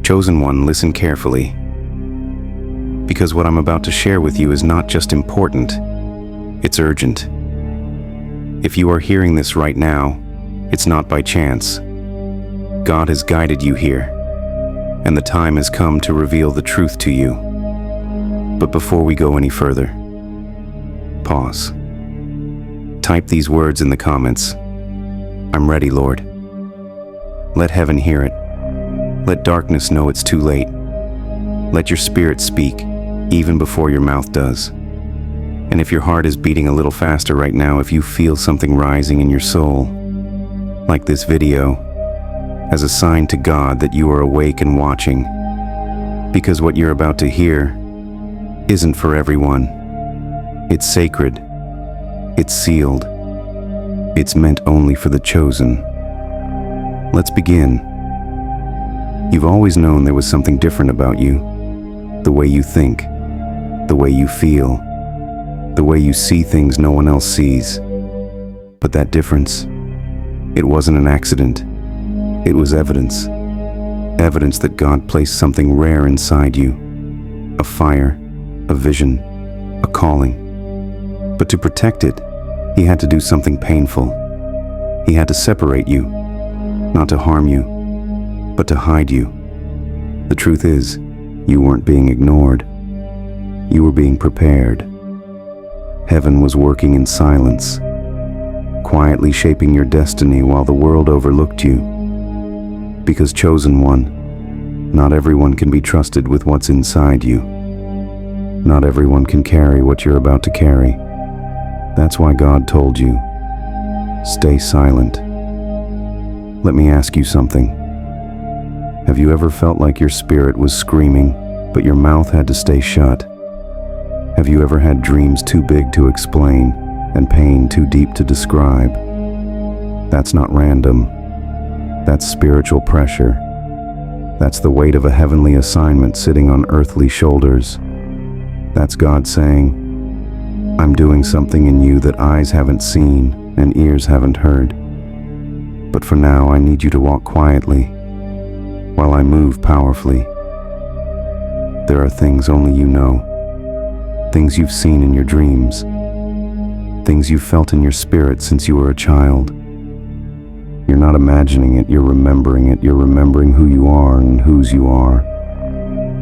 Chosen one, listen carefully, because what I'm about to share with you is not just important, it's urgent. If you are hearing this right now, it's not by chance. God has guided you here, and the time has come to reveal the truth to you. But before we go any further, pause. Type these words in the comments. I'm ready, Lord. Let heaven hear it. Let darkness know it's too late. Let your spirit speak, even before your mouth does. And if your heart is beating a little faster right now, if you feel something rising in your soul, like this video, as a sign to God that you are awake and watching, because what you're about to hear isn't for everyone. It's sacred. It's sealed. It's meant only for the chosen. Let's begin. You've always known there was something different about you. The way you think, the way you feel, the way you see things no one else sees. But that difference, it wasn't an accident. It was evidence. Evidence that God placed something rare inside you. A fire, a vision, a calling. But to protect it, He had to do something painful. He had to separate you, not to harm you, but to hide you. The truth is, you weren't being ignored. You were being prepared. Heaven was working in silence, quietly shaping your destiny while the world overlooked you. Because chosen one, not everyone can be trusted with what's inside you. Not everyone can carry what you're about to carry. That's why God told you, stay silent. Let me ask you something. Have you ever felt like your spirit was screaming, but your mouth had to stay shut? Have you ever had dreams too big to explain and pain too deep to describe? That's not random. That's spiritual pressure. That's the weight of a heavenly assignment sitting on earthly shoulders. That's God saying, I'm doing something in you that eyes haven't seen and ears haven't heard. But for now, I need you to walk quietly while I move powerfully. There are things only you know, things you've seen in your dreams, things you've felt in your spirit since you were a child. You're not imagining it, you're remembering it. You're remembering who you are and whose you are.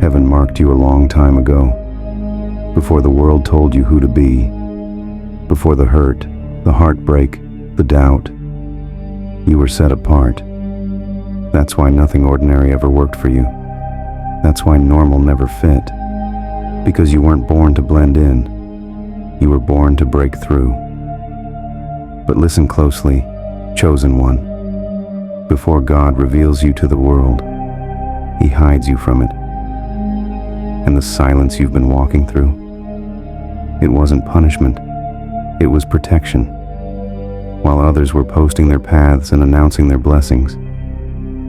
Heaven marked you a long time ago, before the world told you who to be, before the hurt, the heartbreak, the doubt. You were set apart. That's why nothing ordinary ever worked for you. That's why normal never fit. Because you weren't born to blend in. You were born to break through. But listen closely, chosen one. Before God reveals you to the world, He hides you from it. And the silence you've been walking through, it wasn't punishment, it was protection. While others were posting their paths and announcing their blessings,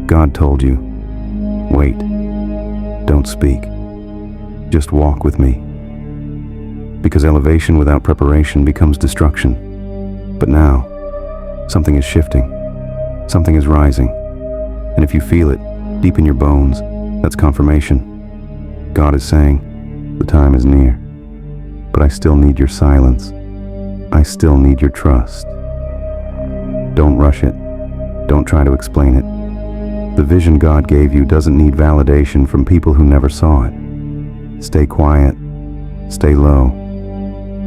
God told you, wait, don't speak, just walk with me. Because elevation without preparation becomes destruction. But now, something is shifting, something is rising. And if you feel it deep in your bones, that's confirmation. God is saying, the time is near. But I still need your silence. I still need your trust. Don't rush it. Don't try to explain it. The vision God gave you doesn't need validation from people who never saw it. Stay quiet. Stay low.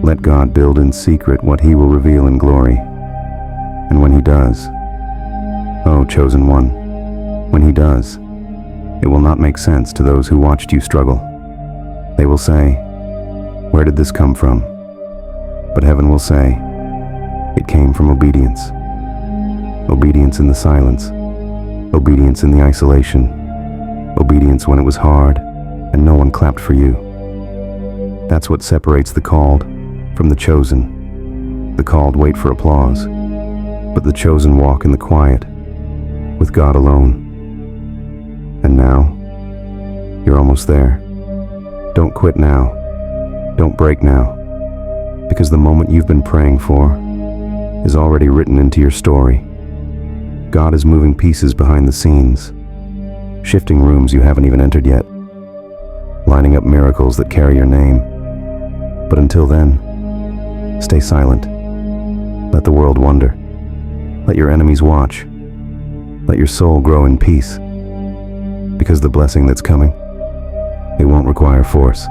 Let God build in secret what He will reveal in glory. And when He does, oh, chosen one, when He does, it will not make sense to those who watched you struggle. They will say, where did this come from? But heaven will say, it came from obedience. Obedience in the silence. Obedience in the isolation. Obedience when it was hard and no one clapped for you. That's what separates the called from the chosen. The called wait for applause, but the chosen walk in the quiet, with God alone. And now, you're almost there. Don't quit now. Don't break now. Because the moment you've been praying for is already written into your story. God is moving pieces behind the scenes. shifting rooms you haven't even entered yet, lining up miracles that carry your name. But until then, stay silent. Let the world wonder. Let your enemies watch. Let your soul grow in peace. Because the blessing that's coming, it won't require force.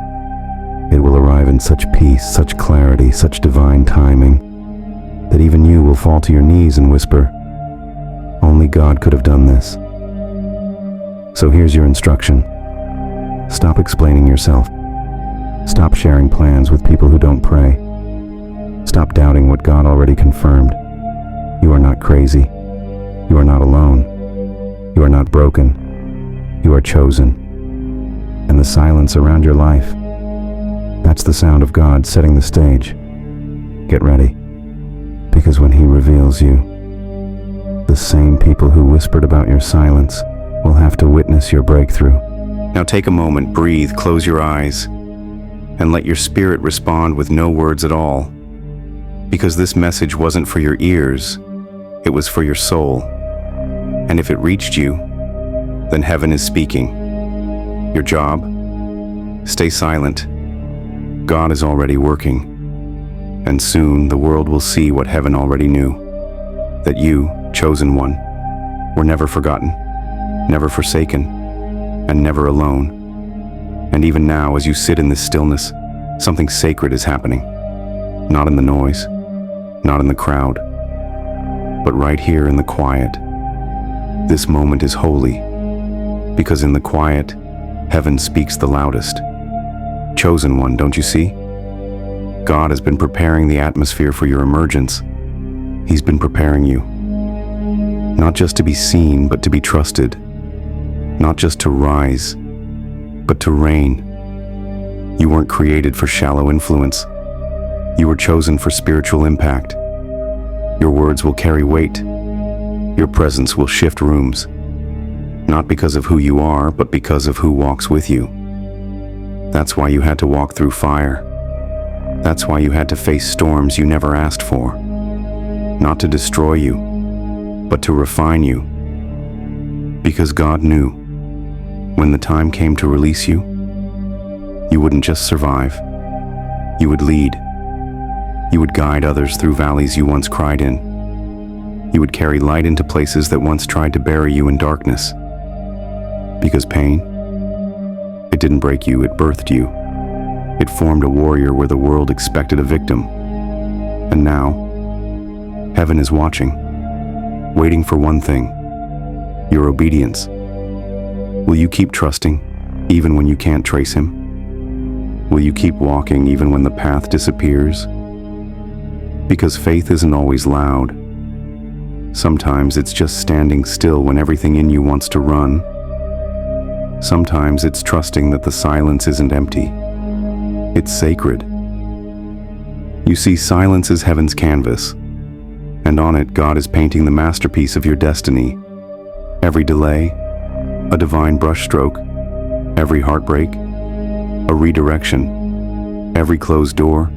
It will arrive in such peace, such clarity, such divine timing, that even you will fall to your knees and whisper, "Only God could have done this." So here's your instruction. Stop explaining yourself. Stop sharing plans with people who don't pray. Stop doubting what God already confirmed. You are not crazy. You are not alone. You are not broken. You are chosen. And the silence around your life, that's the sound of God setting the stage. Get ready, because when He reveals you, the same people who whispered about your silence will have to witness your breakthrough. Now take a moment, breathe, close your eyes, and let your spirit respond with no words at all. Because this message wasn't for your ears, it was for your soul. And if it reached you, then heaven is speaking. Your job? Stay silent. God is already working. And soon the world will see what heaven already knew. That you, chosen one, were never forgotten, never forsaken, and never alone. And even now, as you sit in this stillness, something sacred is happening. Not in the noise, not in the crowd, but right here in the quiet. This moment is holy, because in the quiet, heaven speaks the loudest. Chosen one, don't you see? God has been preparing the atmosphere for your emergence. He's been preparing you. Not just to be seen, but to be trusted. Not just to rise, but to reign. You weren't created for shallow influence. You were chosen for spiritual impact. Your words will carry weight. Your presence will shift rooms. Not because of who you are, but because of who walks with you. That's why you had to walk through fire. That's why you had to face storms you never asked for. Not to destroy you, but to refine you. Because God knew, when the time came to release you, you wouldn't just survive. You would lead. You would guide others through valleys you once cried in. You would carry light into places that once tried to bury you in darkness. Because pain, it didn't break you, it birthed you. It formed a warrior where the world expected a victim. And now, heaven is watching, waiting for one thing: your obedience. Will you keep trusting, even when you can't trace Him? Will you keep walking even when the path disappears? Because faith isn't always loud. Sometimes it's just standing still when everything in you wants to run. Sometimes it's trusting that the silence isn't empty. It's sacred. You see, silence is heaven's canvas, and on it God is painting the masterpiece of your destiny. Every delay, a divine brushstroke. Every heartbreak, a redirection. Every closed door,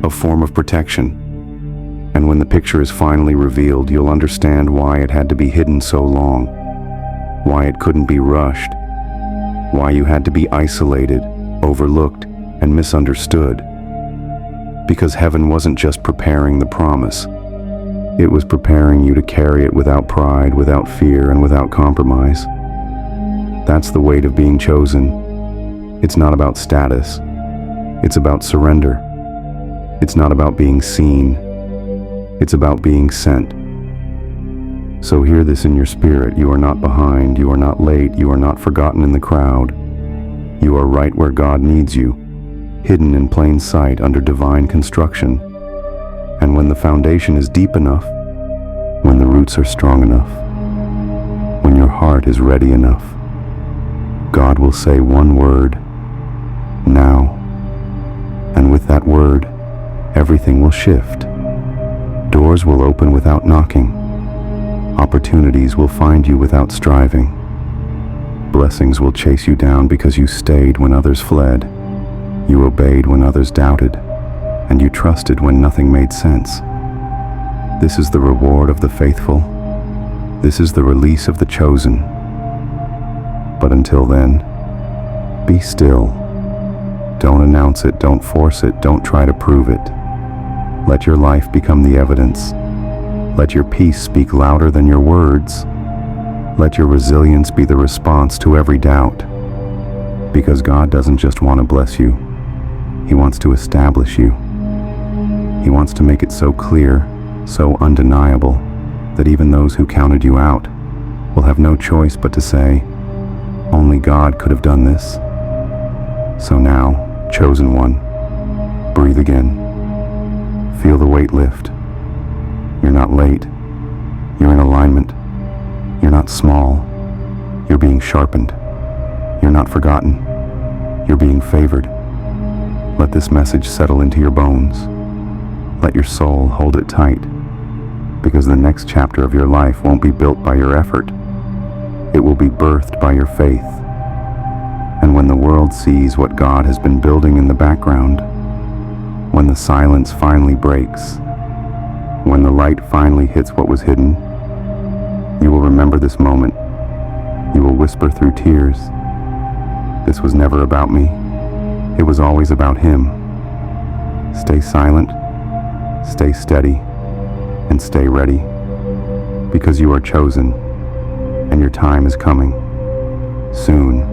a form of protection. And when the picture is finally revealed, you'll understand why it had to be hidden so long, why it couldn't be rushed, why you had to be isolated, overlooked, and misunderstood. Because heaven wasn't just preparing the promise, it was preparing you to carry it without pride, without fear, and without compromise. That's the weight of being chosen. It's not about status. It's about surrender. It's not about being seen. It's about being sent. So hear this in your spirit. You are not behind. You are not late. You are not forgotten in the crowd. You are right where God needs you, hidden in plain sight under divine construction. And when the foundation is deep enough, when the roots are strong enough, when your heart is ready enough, God will say one word, now. And with that word, everything will shift. Doors will open without knocking. Opportunities will find you without striving. Blessings will chase you down because you stayed when others fled. You obeyed when others doubted, and you trusted when nothing made sense. This is the reward of the faithful. This is the release of the chosen. But until then, be still. Don't announce it, don't force it, don't try to prove it. Let your life become the evidence. Let your peace speak louder than your words. Let your resilience be the response to every doubt. Because God doesn't just want to bless you, He wants to establish you. He wants to make it so clear, so undeniable, that even those who counted you out will have no choice but to say, only God could have done this. So now, chosen one, breathe again. Feel the weight lift. You're not late. You're in alignment. You're not small. You're being sharpened. You're not forgotten. You're being favored. Let this message settle into your bones. Let your soul hold it tight, because the next chapter of your life won't be built by your effort. It will be birthed by your faith. And when the world sees what God has been building in the background, when the silence finally breaks, when the light finally hits what was hidden, you will remember this moment. You will whisper through tears, "This was never about me. It was always about Him." Stay silent, stay steady, and stay ready, because you are chosen, and your time is coming. Soon,